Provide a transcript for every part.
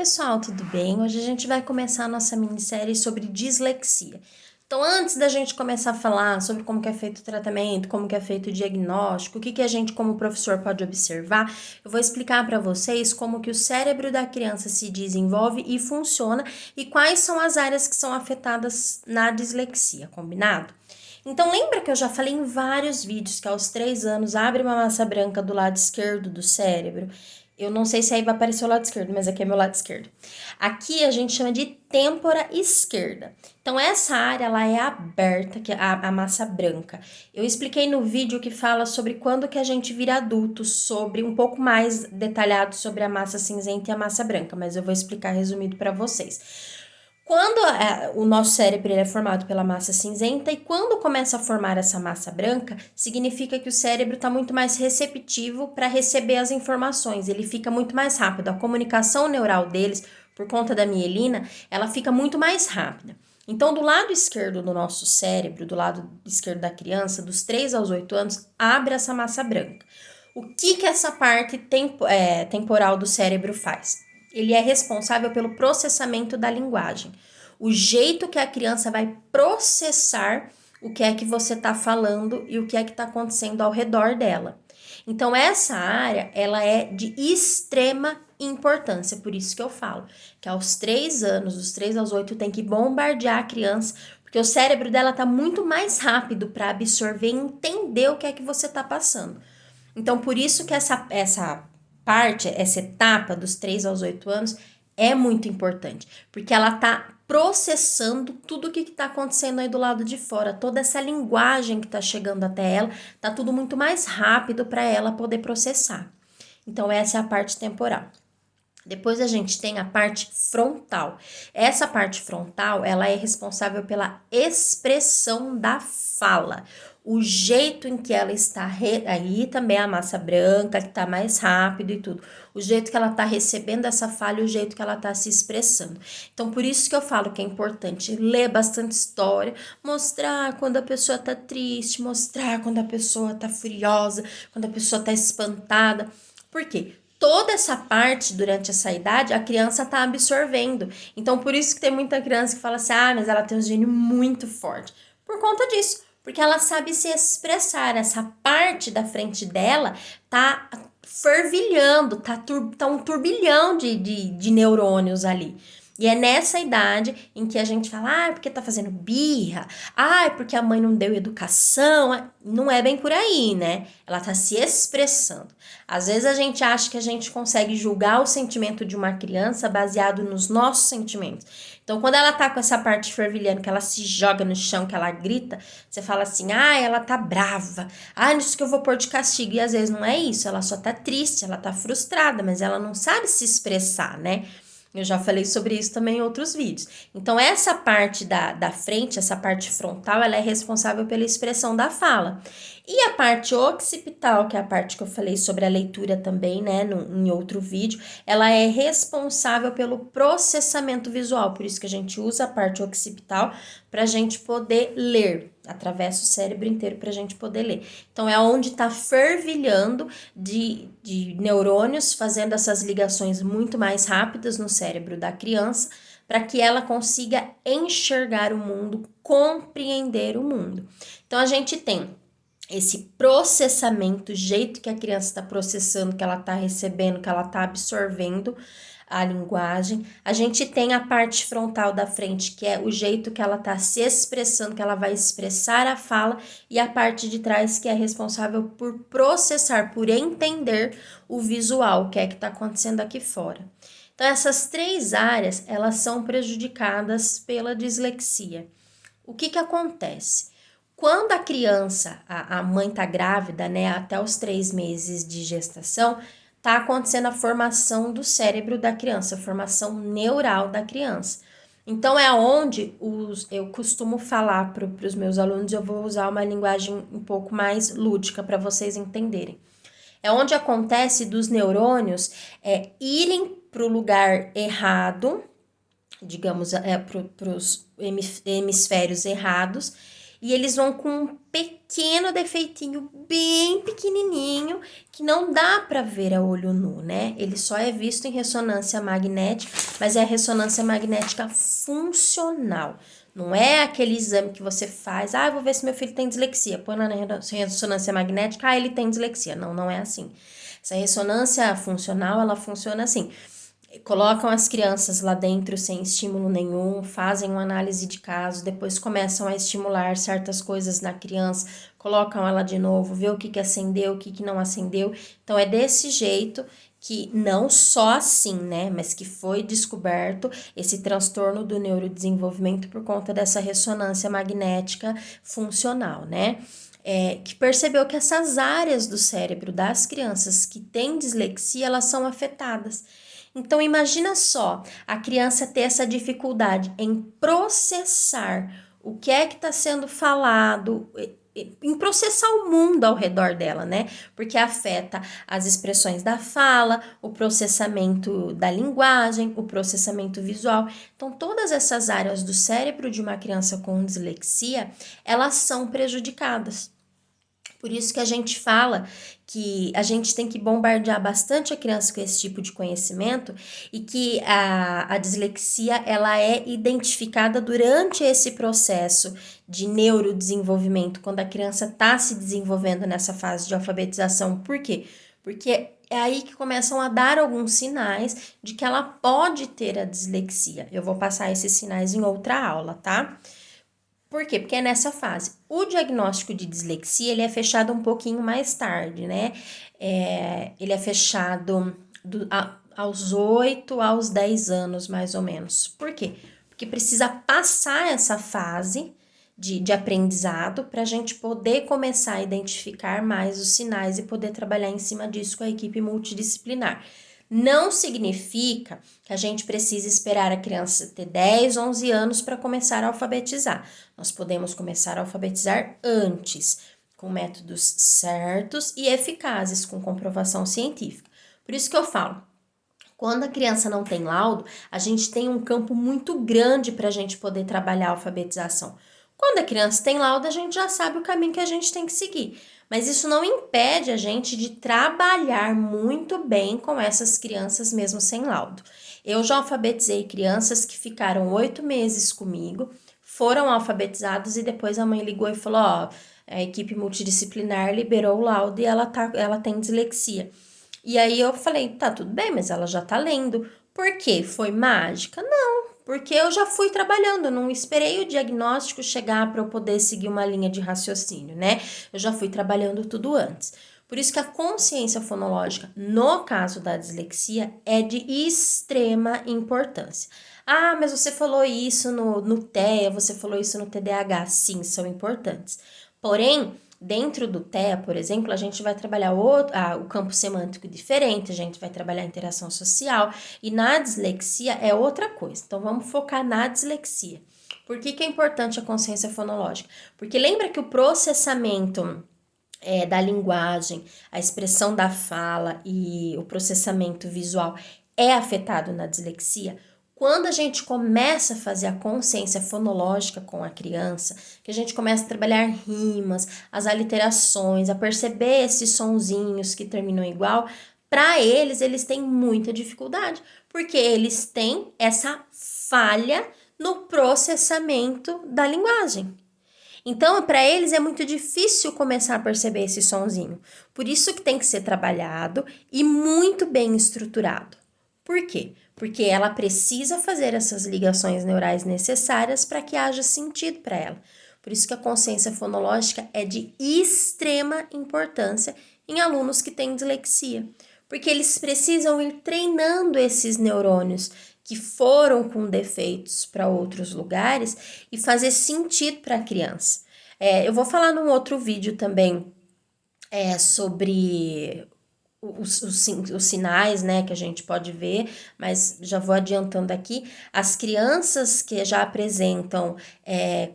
pessoal, tudo bem? Hoje a gente vai começar a nossa minissérie sobre dislexia. Então, antes da gente começar a falar sobre como que é feito o tratamento, como que é feito o diagnóstico, o que que a gente como professor pode observar, eu vou explicar para vocês como que o cérebro da criança se desenvolve e funciona e quais são as áreas que são afetadas na dislexia, combinado? Então, lembra que eu já falei em vários vídeos que aos 3 anos abre uma massa branca do lado esquerdo do cérebro? Eu não sei se aí vai aparecer o lado esquerdo, mas aqui é meu lado esquerdo. Aqui a gente chama de têmpora esquerda. Então, essa área ela é aberta, que é a massa branca. Eu expliquei no vídeo que fala sobre quando que a gente vira adulto, sobre um pouco mais detalhado sobre a massa cinzenta e a massa branca, mas eu vou explicar resumido para vocês. Quando o nosso cérebro é formado pela massa cinzenta e quando começa a formar essa massa branca, significa que o cérebro está muito mais receptivo para receber as informações, ele fica muito mais rápido, a comunicação neural deles, por conta da mielina, ela fica muito mais rápida. Então, do lado esquerdo do nosso cérebro, do lado esquerdo da criança, dos 3 aos 8 anos, abre essa massa branca. O que essa parte temporal do cérebro faz? Ele é responsável pelo processamento da linguagem. O jeito que a criança vai processar o que é que você está falando e o que é que está acontecendo ao redor dela. Então, essa área, ela é de extrema importância, por isso que eu falo que aos 3 anos, dos 3 aos 8, tem que bombardear a criança, porque o cérebro dela está muito mais rápido para absorver e entender o que é que você está passando. Então, por isso que essa parte, essa etapa dos 3 aos 8 anos é muito importante, porque ela está processando tudo o que está acontecendo aí do lado de fora, toda essa linguagem que está chegando até ela, tá tudo muito mais rápido para ela poder processar. Então, essa é a parte temporal. Depois a gente tem a parte frontal. Essa parte frontal, ela é responsável pela expressão da fala. O jeito em que ela está, aí também a massa branca, que está mais rápido e tudo. O jeito que ela está recebendo essa fala e o jeito que ela está se expressando. Então, por isso que eu falo que é importante ler bastante história, mostrar quando a pessoa está triste, mostrar quando a pessoa está furiosa, quando a pessoa está espantada. Por quê? Toda essa parte durante essa idade a criança tá absorvendo. Então, por isso que tem muita criança que fala assim: ah, mas ela tem um gênio muito forte. Por conta disso. Porque ela sabe se expressar. Essa parte da frente dela tá fervilhando, tá um turbilhão de neurônios ali. E é nessa idade em que a gente fala, ah, porque tá fazendo birra, ah, porque a mãe não deu educação. Não é bem por aí, né? Ela tá se expressando. Às vezes a gente acha que a gente consegue julgar o sentimento de uma criança baseado nos nossos sentimentos. Então, quando ela tá com essa parte fervilhando, que ela se joga no chão, que ela grita, você fala assim, ah, ela tá brava, ah, isso que eu vou pôr de castigo. E às vezes não é isso, ela só tá triste, ela tá frustrada, mas ela não sabe se expressar, né? Eu já falei sobre isso também em outros vídeos. Então, essa parte da frente, essa parte frontal, ela é responsável pela expressão da fala. E a parte occipital, que é a parte que eu falei sobre a leitura também, né, em outro vídeo, ela é responsável pelo processamento visual. Por isso que a gente usa a parte occipital para a gente poder ler. Atravessa o cérebro inteiro para a gente poder ler. Então, é onde está fervilhando de neurônios, fazendo essas ligações muito mais rápidas no cérebro da criança, para que ela consiga enxergar o mundo, compreender o mundo. Então, a gente tem esse processamento, o jeito que a criança está processando, que ela está recebendo, que ela está absorvendo a linguagem. A gente tem a parte frontal da frente, que é o jeito que ela está se expressando, que ela vai expressar a fala, e a parte de trás, que é responsável por processar, por entender o visual, o que é que está acontecendo aqui fora. Então, essas 3 áreas, elas são prejudicadas pela dislexia. O que acontece? Quando a criança, a mãe tá grávida, né, até os 3 meses de gestação, tá acontecendo a formação do cérebro da criança, a formação neural da criança. Então, é onde eu costumo falar para os meus alunos, eu vou usar uma linguagem um pouco mais lúdica para vocês entenderem. É onde acontece dos neurônios irem para o lugar errado, digamos, para os hemisférios errados, e eles vão com um pequeno defeitinho bem pequenininho que não dá para ver a olho nu, né? Ele só é visto em ressonância magnética, mas é a ressonância magnética funcional. Não é aquele exame que você faz, vou ver se meu filho tem dislexia, põe lá na ressonância magnética, ele tem dislexia. Não, não é assim. Essa ressonância funcional, ela funciona assim. Colocam as crianças lá dentro sem estímulo nenhum, fazem uma análise de caso, depois começam a estimular certas coisas na criança, colocam ela de novo, vê o que acendeu, o que não acendeu. Então, é desse jeito que não só assim, né, mas que foi descoberto esse transtorno do neurodesenvolvimento por conta dessa ressonância magnética funcional, né? Que percebeu que essas áreas do cérebro das crianças que têm dislexia, elas são afetadas. Então, imagina só, a criança ter essa dificuldade em processar o que é que está sendo falado, em processar o mundo ao redor dela, né? Porque afeta as expressões da fala, o processamento da linguagem, o processamento visual. Então, todas essas áreas do cérebro de uma criança com dislexia, elas são prejudicadas. Por isso que a gente fala que a gente tem que bombardear bastante a criança com esse tipo de conhecimento e que a dislexia ela é identificada durante esse processo de neurodesenvolvimento, quando a criança está se desenvolvendo nessa fase de alfabetização. Por quê? Porque é aí que começam a dar alguns sinais de que ela pode ter a dislexia. Eu vou passar esses sinais em outra aula, tá? Por quê? Porque é nessa fase. O diagnóstico de dislexia, ele é fechado um pouquinho mais tarde, né? Ele é fechado aos 8 aos 10 anos, mais ou menos. Por quê? Porque precisa passar essa fase de aprendizado para a gente poder começar a identificar mais os sinais e poder trabalhar em cima disso com a equipe multidisciplinar. Não significa que a gente precisa esperar a criança ter 10, 11 anos para começar a alfabetizar. Nós podemos começar a alfabetizar antes, com métodos certos e eficazes, com comprovação científica. Por isso que eu falo, quando a criança não tem laudo, a gente tem um campo muito grande para a gente poder trabalhar a alfabetização. Quando a criança tem laudo, a gente já sabe o caminho que a gente tem que seguir. Mas isso não impede a gente de trabalhar muito bem com essas crianças mesmo sem laudo. Eu já alfabetizei crianças que ficaram 8 meses comigo, foram alfabetizados e depois a mãe ligou e falou, a equipe multidisciplinar liberou o laudo e ela tem dislexia. E aí eu falei, tá tudo bem, mas ela já tá lendo. Por quê? Foi mágica? Não, porque eu já fui trabalhando, eu não esperei o diagnóstico chegar para eu poder seguir uma linha de raciocínio, né? Eu já fui trabalhando tudo antes. Por isso que a consciência fonológica, no caso da dislexia, é de extrema importância. Mas você falou isso no TEA, você falou isso no TDAH. Sim, são importantes. Porém, dentro do TEA, por exemplo, a gente vai trabalhar o campo semântico diferente, a gente vai trabalhar a interação social, e na dislexia é outra coisa. Então, vamos focar na dislexia. Por que é importante a consciência fonológica? Porque lembra que o processamento da linguagem, a expressão da fala e o processamento visual é afetado na dislexia? Quando a gente começa a fazer a consciência fonológica com a criança, que a gente começa a trabalhar rimas, as aliterações, a perceber esses sonzinhos que terminam igual, para eles têm muita dificuldade, porque eles têm essa falha no processamento da linguagem. Então, para eles é muito difícil começar a perceber esse sonzinho. Por isso que tem que ser trabalhado e muito bem estruturado. Por quê? Porque ela precisa fazer essas ligações neurais necessárias para que haja sentido para ela. Por isso que a consciência fonológica é de extrema importância em alunos que têm dislexia. Porque eles precisam ir treinando esses neurônios que foram com defeitos para outros lugares e fazer sentido para a criança. Eu vou falar num outro vídeo também sobre os sinais, né, que a gente pode ver, mas já vou adiantando aqui, as crianças que já apresentam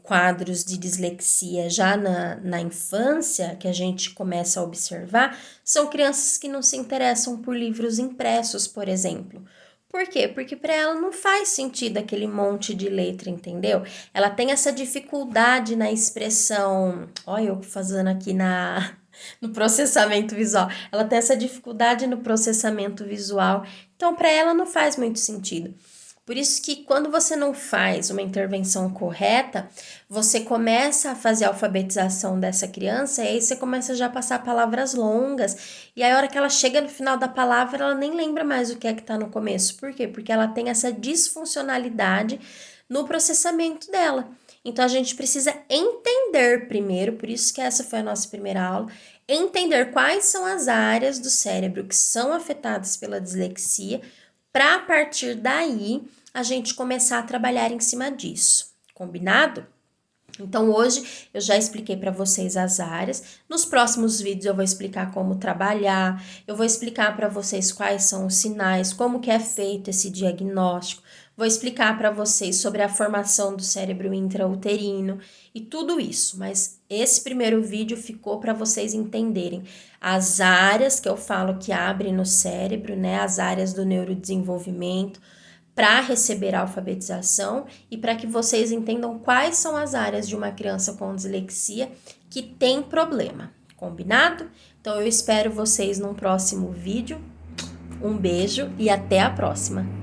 quadros de dislexia já na infância, que a gente começa a observar, são crianças que não se interessam por livros impressos, por exemplo. Por quê? Porque para ela não faz sentido aquele monte de letra, entendeu? Ela tem essa dificuldade na expressão. Olha, eu fazendo aqui no processamento visual. Ela tem essa dificuldade no processamento visual. Então, para ela não faz muito sentido. Por isso que quando você não faz uma intervenção correta, você começa a fazer a alfabetização dessa criança e aí você começa já a passar palavras longas. E aí a hora que ela chega no final da palavra, ela nem lembra mais o que é que tá no começo. Por quê? Porque ela tem essa disfuncionalidade no processamento dela. Então a gente precisa entender primeiro, por isso que essa foi a nossa primeira aula, entender quais são as áreas do cérebro que são afetadas pela dislexia, para a partir daí a gente começar a trabalhar em cima disso, combinado? Então hoje eu já expliquei para vocês as áreas. Nos próximos vídeos eu vou explicar como trabalhar, eu vou explicar para vocês quais são os sinais, como que é feito esse diagnóstico. Vou explicar para vocês sobre a formação do cérebro intrauterino e tudo isso, mas esse primeiro vídeo ficou para vocês entenderem as áreas que eu falo que abrem no cérebro, né, as áreas do neurodesenvolvimento, para receber a alfabetização e para que vocês entendam quais são as áreas de uma criança com dislexia que tem problema, combinado? Então eu espero vocês num próximo vídeo. Um beijo e até a próxima!